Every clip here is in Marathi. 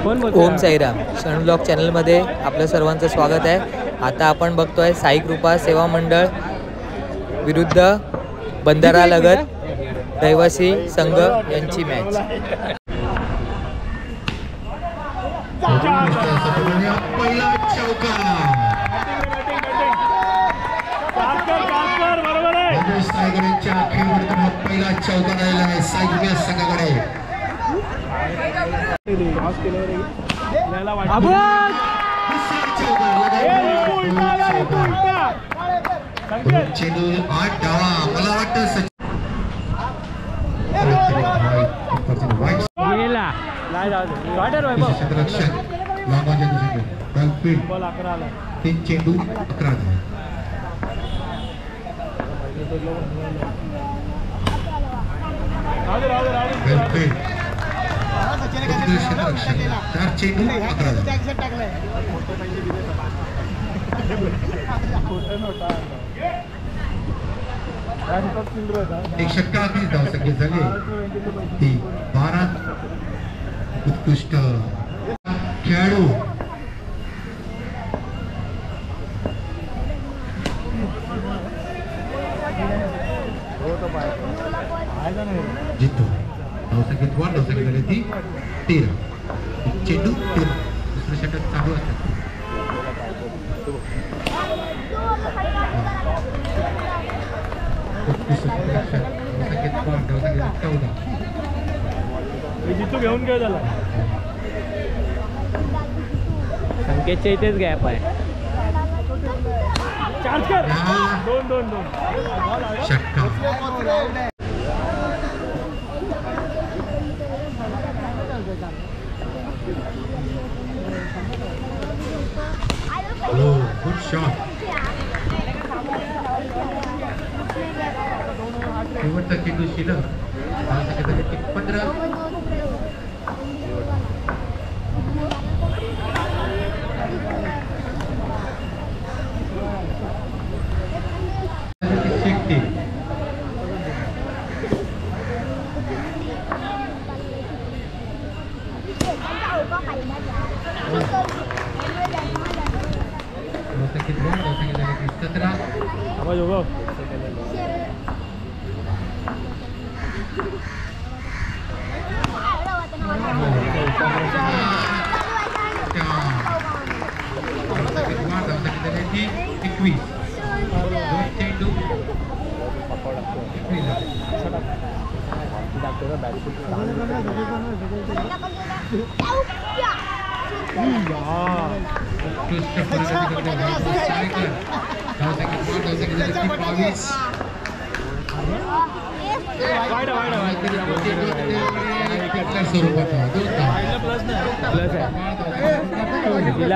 ओम साईराम शन ब्लॉग चॅनलमध्ये आपल्या सर्वांचं स्वागत आहे। आता आपण बघतोय साई कृपा सेवा मंडळ विरुद्ध बंधारा लगत रहिवासी संघ यांची मॅच। पहिला चौका राहिला आहे साई कृपा संघाकडे। चेंडू आठ डावा मला वाटतं तीन चेंडू 11 चार चेंडू 11 एक षटकार धावसंख्या झाली ती 12 उत्कृष्ट खेळाडू जितो धावसंख्येत वाढ धावसंख्या झाली ती 13 चेंडू 13 दुसरं षटक चालू असतात। जितू घेऊन काय झाला संकेतच्या इथेच गॅप आहे। दोन षटकार गुड शॉट शेवटचा चेंडू शिल्लक 15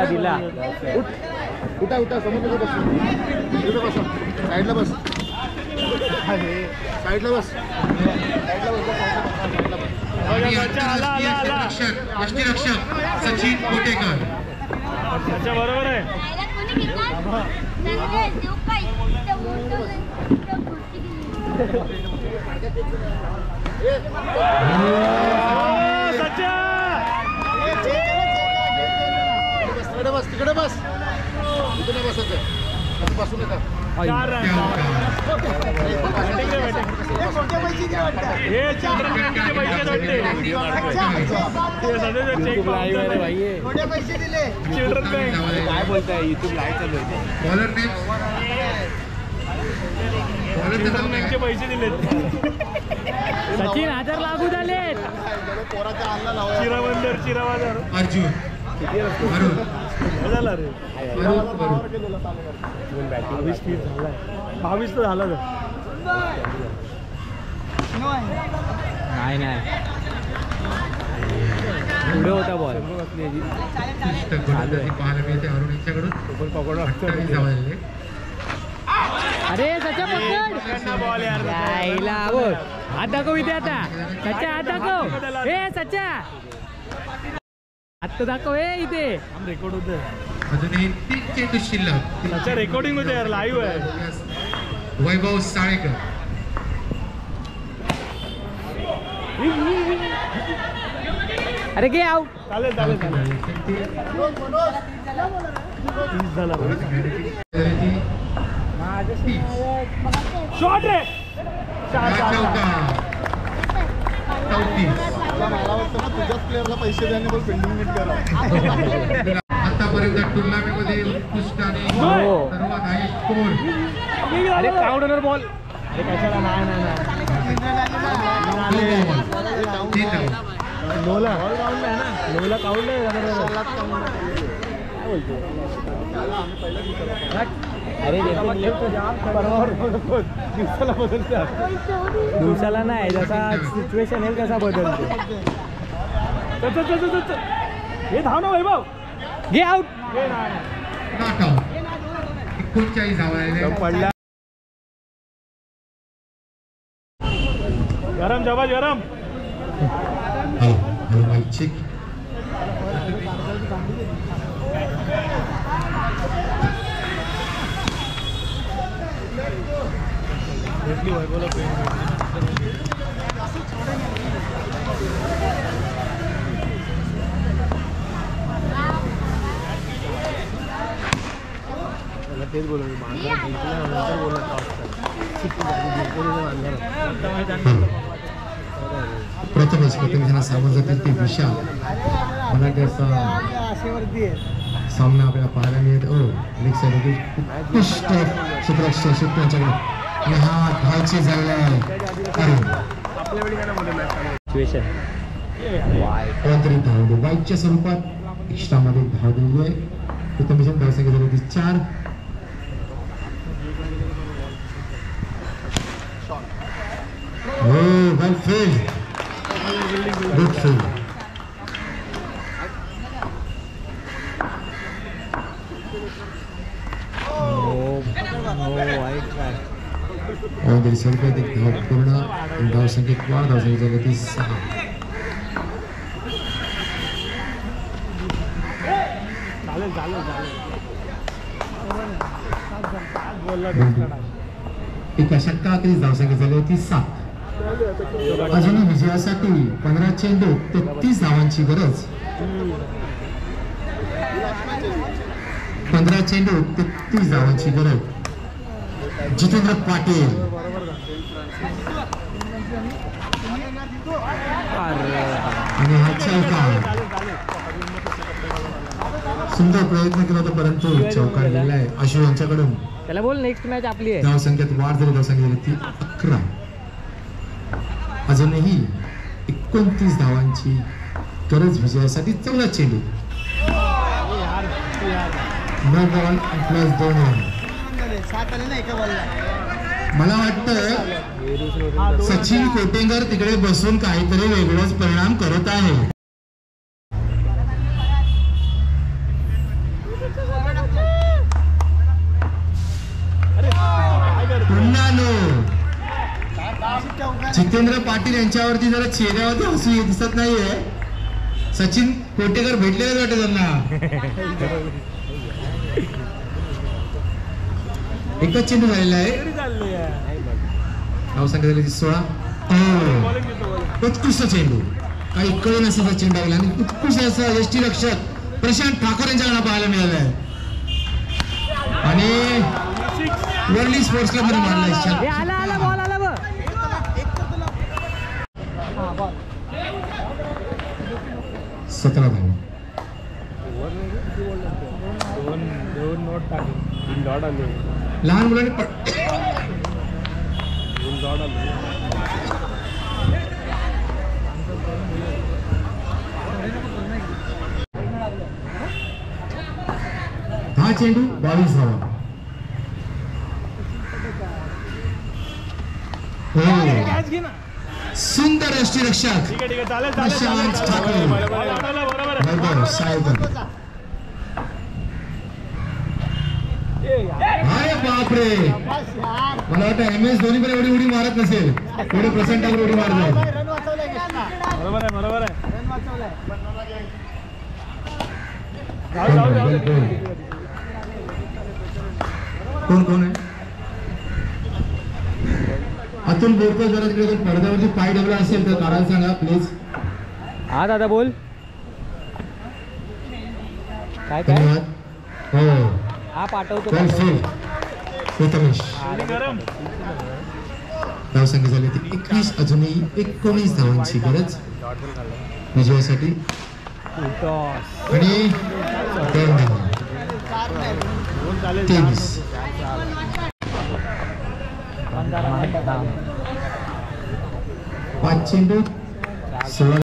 दिला उठा उठा समोर बस साईडला बस साईडला बस यष्टीरक्षक सचिन कोटेकर त्याच्या बरोबर आहे। तिकडे बस तिकडे बसायचं बसून येतात। काय बोलताय युट्यूब लाईव्ह चालू आहे। बॉलर बँकचे पैसे दिले सचिन हजार लागू झाले। चिराबाजार अर्जुन झाला रे 22 तर झाला नाही पुढे होता बॉल पाहायला मिळते अरुण यांच्याकडून 28 धावा झाले। अरे सचा पकड बॉल यार बोल हात दाखव इथे आता सचा हात दाखव ए सचा हात दाखव ए इथे रेकॉर्ड होते अजूनही 3 चेंडू शिल्लक त्याच्या रेकॉर्डिंग होते यार लाईव्ह आहे। वैभव साळेकर अरे घे आऊ. चालेल चालेल चालेल 30 झाला शॉट रे. आतापर्यंत टुर्नामेंट मध्ये उत्कृष्ट आणि सर्वात हाय स्कोर. अरे काउंटर बॉल. अरे कशाला नाही लोला लोला काउंट अरे दिवसाला बदलतात. दिवसाला नाही जसा सिच्युएशन येईल कसा बदलतो. हे धाव ना वैभव. घे आउट. Not out. 39 धावा पडला. गरम जबाज गरम. चेक तेच बोलत प्रथमेश सामोर जातील ते विशाल. मला त्याचा सामना आपल्याला पाहायला मिळत. लेग साईड उत्कृष्ट क्षेत्ररक्षण शूट त्यांच्याकडे आणि हा धावचे झालेला कोणतरी धाव दे वाईटच्या स्वरूपात एक्स्ट्रामध्ये धाव दिली आहे. प्रथमेश धावसंख्या झाली ती 4. वेल फील्ड. Good field. धाव पूर्ण धावसंख्येत वाढ. धावसंख्या झाली ती 6. एका षटकाखेरीस धावसंख्या झाली होती 7. अजून विजयासाठी 15 चेंडू 33 धावांची गरज. 15 चेंडू 33 धावांची गरज. जितेंद्र पाटील आणि हा चौकार. सुंदर प्रयत्न केला होता परंतु चौकार गेला आहे. आशु यांच्याकडून त्याला बोल नेक्स्ट मॅच आपली आहे. धावसंख्येत वाढ झाली. धावसंख्या झाली ती 11. अजूनही 29 धावांची गरज विजयासाठी. 14 चेंडू 9 बॉल प्लस 2 रन. मला वाटतं सचिन कोटेंगर तिकडे बसून काहीतरी वेगळाच परिणाम करत आहे. पुन्हा जितेंद्र पाटील यांच्यावरती जरा चेहऱ्यावरती हसू दिसत नाहीये. सचिन कोटेकर भेटलेलेच वाटत त्यांना. एकच चेंडू झालेला आहे. धावसंख्या झाली 16. उत्कृष्ट चेंडू. काही कळे नसल्याचा चेंडू लागला आणि उत्कृष्ट असं यष्टी रक्षक प्रशांत ठाकूर यांच्याकडे पाहायला मिळालं आहे. आणि वर्ली स्पोर्ट्स क्लब मध्ये मारला. 17 धावा. लहान मुलांनी हा चेंडू 22 धावा. सुंदर यष्टीरक्षक प्रशांत ठाकूर बरोबर साहेब. अरे बापरे, मला वाटतं MS धोनी पण एवढी उडी मारत नसेल एवढे प्रशांत ठाकूर उडी मारत. बरोबर आहे बरोबर आहे. कोण कोण आहे? अतुल बोरकर जरा तिकडे पडद्यावरती पाय ठेवला असेल तर काढायला सांगा प्लीज. हा दादा बोल. काय धन्यवाद. हो हा पाठवतो वेल फील्ड प्रथमेश. धावसंख्या झाली ती 21. अजूनही 19 धावांची गरज विजयासाठी. आणि 23. 5 चेंडू 16.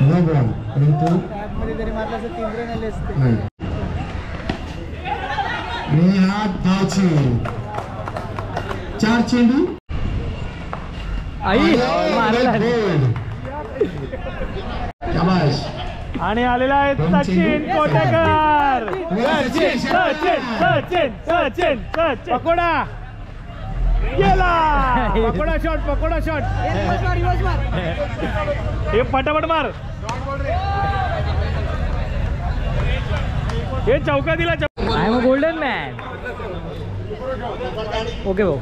नो बॉल परंतु नाही. आणि हा धावची 4 चेंडू आई मारला. शाबाश. आणि आलेला आहे सचिन कोटेकर. सचिन सचिन सचिन सचिन सचिन पकोडा गेला. Pakoda shot pakoda shot. हे पटापट मार. हे चौका दिला. I am a golden man. Okay भाऊ.